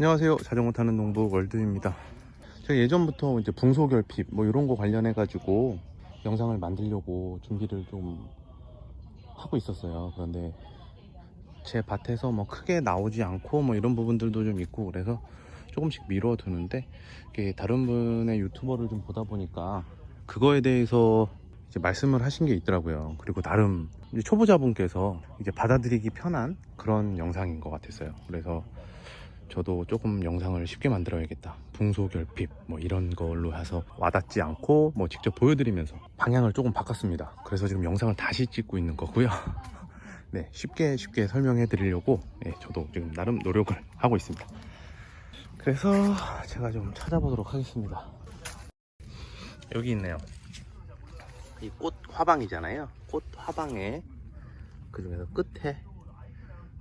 안녕하세요. 자전거 타는 농부 월드입니다. 제가 예전부터 이제 붕소결핍 뭐 이런 거 관련해 가지고 영상을 만들려고 준비를 좀 하고 있었어요. 그런데 제 밭에서 뭐 크게 나오지 않고 뭐 이런 부분들도 좀 있고 그래서 조금씩 미뤄두는데, 이게 다른 분의 유튜버를 좀 보다 보니까 그거에 대해서 이제 말씀을 하신 게 있더라고요. 그리고 나름 이제 초보자분께서 이제 받아들이기 편한 그런 영상인 것 같았어요. 그래서 저도 조금 영상을 쉽게 만들어야겠다, 붕소결핍 뭐 이런 걸로 해서 와닿지 않고 뭐 직접 보여드리면서 방향을 조금 바꿨습니다. 그래서 지금 영상을 다시 찍고 있는 거고요. 네, 쉽게 설명해 드리려고 저도 지금 나름 노력을 하고 있습니다. 그래서 제가 좀 찾아보도록 하겠습니다. 여기 있네요. 이 꽃 화방이잖아요. 꽃 화방에 그 중에서 끝에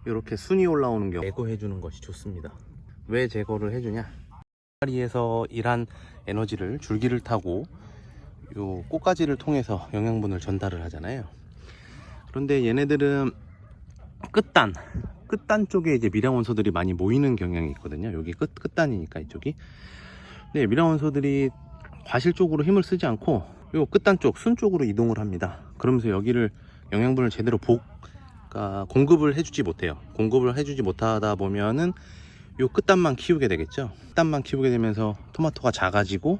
이렇게 순이 올라오는 경우 제거해 주는 것이 좋습니다. 왜 제거를 해주냐, 꽃가리에서 일한 에너지를 줄기를 타고 요 꽃가지를 통해서 영양분을 전달을 하잖아요. 그런데 얘네들은 끝단 쪽에 이제 미량원소들이 많이 모이는 경향이 있거든요. 여기 끝단이니까 이쪽이. 네, 미량원소들이 과실 쪽으로 힘을 쓰지 않고 요 끝단 쪽, 순 쪽으로 이동을 합니다. 그러면서 여기를 영양분을 제대로 그러니까 공급을 해주지 못해요. 공급을 해주지 못하다 보면은 요 끝단만 키우게 되겠죠. 끝단만 키우게 되면서 토마토가 작아지고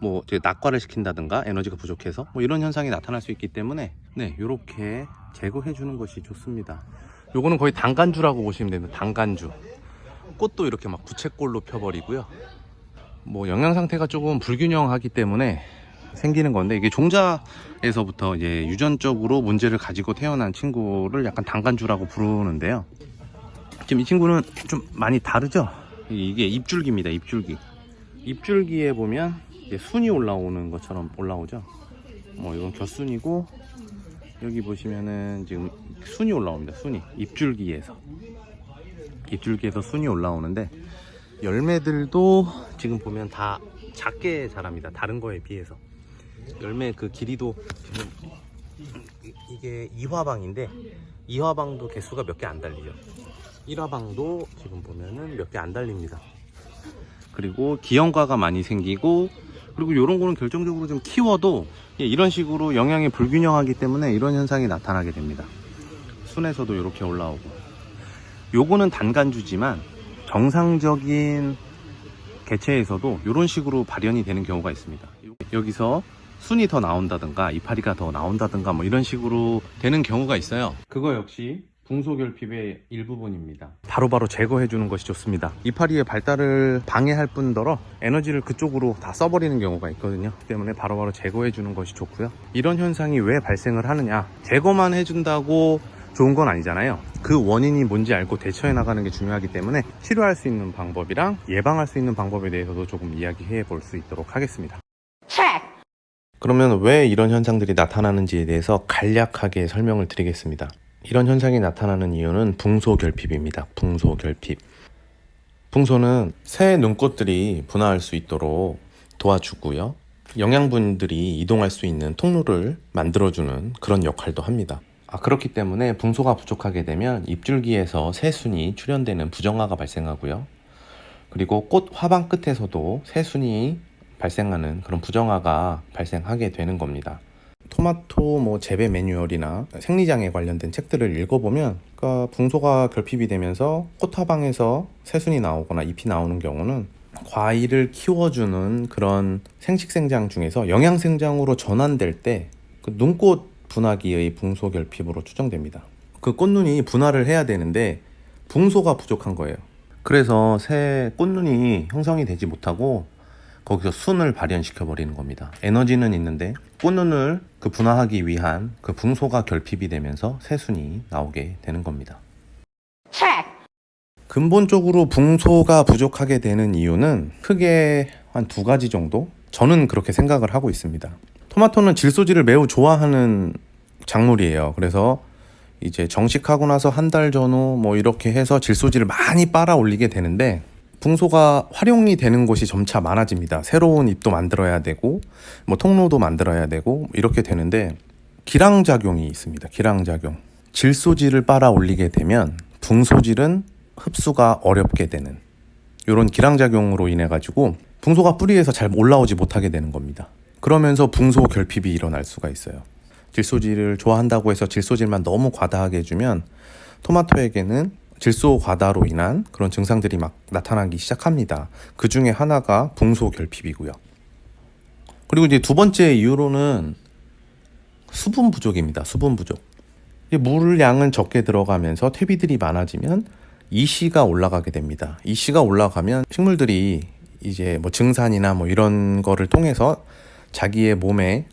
뭐 이제 낙과를 시킨다든가 에너지가 부족해서 뭐 이런 현상이 나타날 수 있기 때문에 네, 요렇게 제거해 주는 것이 좋습니다. 요거는 거의 단간주라고 보시면 됩니다. 단간주. 꽃도 이렇게 막 부채꼴로 펴버리고요. 뭐 영양 상태가 조금 불균형하기 때문에 생기는 건데, 이게 종자에서부터 이제 유전적으로 문제를 가지고 태어난 친구를 약간 단간주라고 부르는데요. 지금 이 친구는 좀 많이 다르죠? 이게 잎줄기입니다. 잎줄기에 보면 이제 순이 올라오는 것처럼 올라오죠. 뭐 이건 겨순이고, 여기 보시면은 지금 순이 올라옵니다. 순이 잎줄기에서 순이 올라오는데, 열매들도 지금 보면 다 작게 자랍니다. 다른 거에 비해서 열매 그 길이도 지금 이게 2화방인데 2화방도 개수가 몇 개 안 달리죠. 1화방도 지금 보면은 몇 개 안 달립니다. 그리고 기형과가 많이 생기고, 그리고 이런 거는 결정적으로 좀 키워도 이런 식으로 영양이 불균형하기 때문에 이런 현상이 나타나게 됩니다. 순에서도 이렇게 올라오고, 요거는 단간주지만 정상적인 개체에서도 이런 식으로 발현이 되는 경우가 있습니다. 여기서 순이 더 나온다든가 이파리가 더 나온다든가 뭐 이런 식으로 되는 경우가 있어요. 그거 역시 붕소결핍의 일부분입니다. 바로바로 제거해 주는 것이 좋습니다. 이파리의 발달을 방해할 뿐더러 에너지를 그쪽으로 다 써버리는 경우가 있거든요. 때문에 바로바로 제거해 주는 것이 좋고요. 이런 현상이 왜 발생을 하느냐, 제거만 해준다고 좋은 건 아니잖아요. 그 원인이 뭔지 알고 대처해 나가는 게 중요하기 때문에 치료할 수 있는 방법이랑 예방할 수 있는 방법에 대해서도 조금 이야기해 볼 수 있도록 하겠습니다. 그러면 왜 이런 현상들이 나타나는지에 대해서 간략하게 설명을 드리겠습니다. 이런 현상이 나타나는 이유는 붕소결핍입니다. 붕소결핍. 붕소는 새 눈꽃들이 분화할 수 있도록 도와주고요. 영양분들이 이동할 수 있는 통로를 만들어주는 그런 역할도 합니다. 그렇기 때문에 붕소가 부족하게 되면 잎줄기에서 새순이 출현되는 부정화가 발생하고요. 그리고 꽃 화방 끝에서도 새순이 발생하는 그런 부정화가 발생하게 되는 겁니다. 토마토 뭐 재배 매뉴얼이나 생리장애 관련된 책들을 읽어보면, 그러니까 붕소가 결핍이 되면서 꽃 화방에서 새순이 나오거나 잎이 나오는 경우는 과일을 키워주는 그런 생식생장 중에서 영양생장으로 전환될 때 그 눈꽃 분화기의 붕소결핍으로 추정됩니다. 그 꽃눈이 분화를 해야 되는데 붕소가 부족한 거예요. 그래서 새 꽃눈이 형성이 되지 못하고 거기서 순을 발현시켜 버리는 겁니다. 에너지는 있는데 꽃눈을 그 분화하기 위한 그 붕소가 결핍이 되면서 새순이 나오게 되는 겁니다. 근본적으로 붕소가 부족하게 되는 이유는 크게 한 2가지 정도? 저는 그렇게 생각을 하고 있습니다. 토마토는 질소질을 매우 좋아하는 작물이에요. 그래서 이제 정식하고 나서 한 달 전후 뭐 이렇게 해서 질소질을 많이 빨아 올리게 되는데, 붕소가 활용이 되는 곳이 점차 많아집니다. 새로운 잎도 만들어야 되고 뭐 통로도 만들어야 되고 이렇게 되는데, 기량작용이 있습니다. 기량작용. 질소질을 빨아 올리게 되면 붕소질은 흡수가 어렵게 되는 이런 기량작용으로 인해 가지고 붕소가 뿌리에서 잘 올라오지 못하게 되는 겁니다. 그러면서 붕소 결핍이 일어날 수가 있어요. 질소질을 좋아한다고 해서 질소질만 너무 과다하게 해주면 토마토에게는 질소 과다로 인한 그런 증상들이 막 나타나기 시작합니다. 그 중에 하나가 붕소 결핍이고요. 그리고 이제 두 번째 이유로는 수분 부족입니다. 수분 부족. 물량은 적게 들어가면서 퇴비들이 많아지면 이시가 올라가게 됩니다. 이시가 올라가면 식물들이 이제 뭐 증산이나 뭐 이런 거를 통해서 자기의 몸에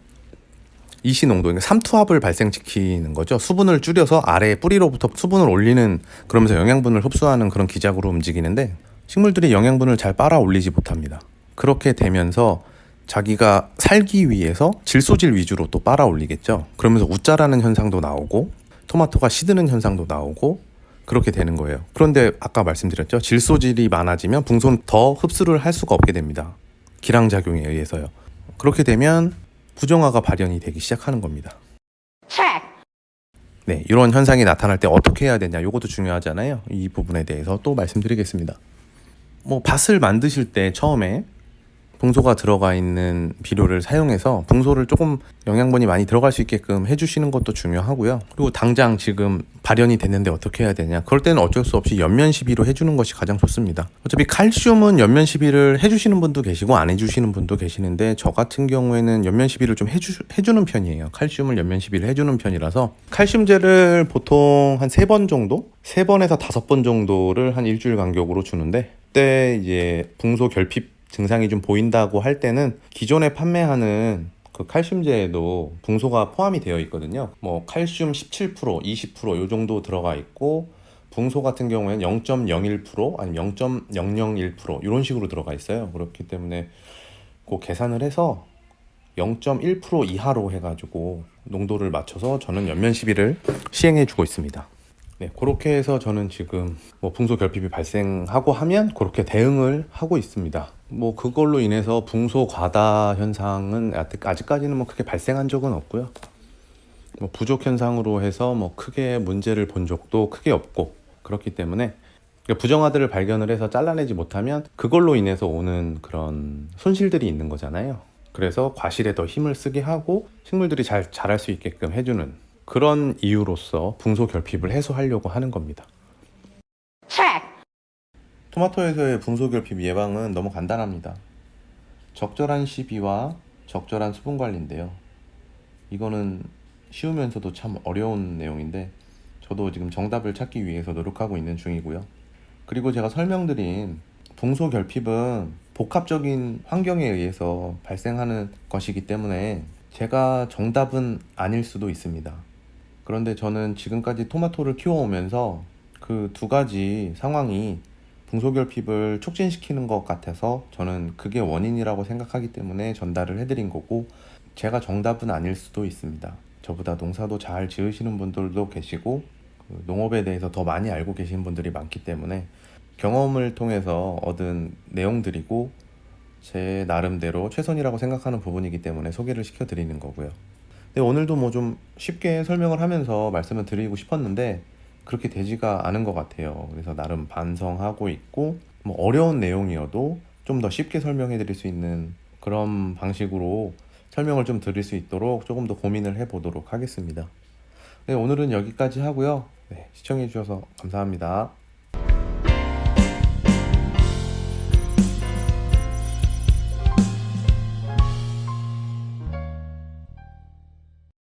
이시 농도, 그러니까 삼투압을 발생시키는 거죠. 수분을 줄여서 아래 뿌리로부터 수분을 올리는, 그러면서 영양분을 흡수하는 그런 기작으로 움직이는데 식물들이 영양분을 잘 빨아 올리지 못합니다. 그렇게 되면서 자기가 살기 위해서 질소질 위주로 또 빨아 올리겠죠. 그러면서 웃자라는 현상도 나오고 토마토가 시드는 현상도 나오고 그렇게 되는 거예요. 그런데 아까 말씀드렸죠. 질소질이 많아지면 붕소는 더 흡수를 할 수가 없게 됩니다. 기량작용에 의해서요. 그렇게 되면 부정화가 발현이 되기 시작하는 겁니다. 네, 이런 현상이 나타날 때 어떻게 해야 되냐, 이것도 중요하잖아요. 이 부분에 대해서 또 말씀드리겠습니다. 뭐 밭을 만드실 때 처음에 붕소가 들어가 있는 비료를 사용해서 붕소를 조금 영양분이 많이 들어갈 수 있게끔 해주시는 것도 중요하고요. 그리고 당장 지금 발현이 됐는데 어떻게 해야 되냐, 그럴 때는 어쩔 수 없이 연면 시비로 해주는 것이 가장 좋습니다. 어차피 칼슘은 연면 시비를 해주시는 분도 계시고 안 해주시는 분도 계시는데 저 같은 경우에는 연면 시비를 좀 해주는 편이에요. 칼슘을 연면 시비를 해주는 편이라서 칼슘제를 보통 한 3번 정도? 3번에서 5번 정도를 한 일주일 간격으로 주는데, 그때 이제 붕소 결핍 증상이 좀 보인다고 할 때는 기존에 판매하는 그 칼슘제에도 붕소가 포함이 되어 있거든요. 뭐 칼슘 17%, 20%요 정도 들어가 있고, 붕소 같은 경우에는 0.01% 아니 0.001% 이런 식으로 들어가 있어요. 그렇기 때문에 그 계산을 해서 0.1% 이하로 해가지고 농도를 맞춰서 저는 연면 시비를 시행해 주고 있습니다. 네, 그렇게 해서 저는 지금 뭐 붕소 결핍이 발생하고 하면 그렇게 대응을 하고 있습니다. 뭐 그걸로 인해서 붕소 과다 현상은 아직까지는 뭐 크게 발생한 적은 없고요. 뭐 부족 현상으로 해서 뭐 크게 문제를 본 적도 크게 없고, 그렇기 때문에 부정화들을 발견을 해서 잘라내지 못하면 그걸로 인해서 오는 그런 손실들이 있는 거잖아요. 그래서 과실에 더 힘을 쓰게 하고 식물들이 잘 자랄 수 있게끔 해주는 그런 이유로서 붕소 결핍을 해소하려고 하는 겁니다. 토마토에서의 붕소 결핍 예방은 너무 간단합니다. 적절한 시비와 적절한 수분 관리인데요. 이거는 쉬우면서도 참 어려운 내용인데 저도 지금 정답을 찾기 위해서 노력하고 있는 중이고요. 그리고 제가 설명드린 붕소 결핍은 복합적인 환경에 의해서 발생하는 것이기 때문에 제가 정답은 아닐 수도 있습니다. 그런데 저는 지금까지 토마토를 키워오면서 그 두 가지 상황이 붕소 결핍을 촉진시키는 것 같아서 저는 그게 원인이라고 생각하기 때문에 전달을 해드린 거고, 제가 정답은 아닐 수도 있습니다. 저보다 농사도 잘 지으시는 분들도 계시고 농업에 대해서 더 많이 알고 계신 분들이 많기 때문에 경험을 통해서 얻은 내용들이고 제 나름대로 최선이라고 생각하는 부분이기 때문에 소개를 시켜드리는 거고요. 근데 오늘도 뭐 좀 쉽게 설명을 하면서 말씀을 드리고 싶었는데 그렇게 되지가 않은 것 같아요. 그래서 나름 반성하고 있고, 뭐 어려운 내용이어도 좀 더 쉽게 설명해 드릴 수 있는 그런 방식으로 설명을 좀 드릴 수 있도록 조금 더 고민을 해 보도록 하겠습니다. 네, 오늘은 여기까지 하고요. 네, 시청해 주셔서 감사합니다.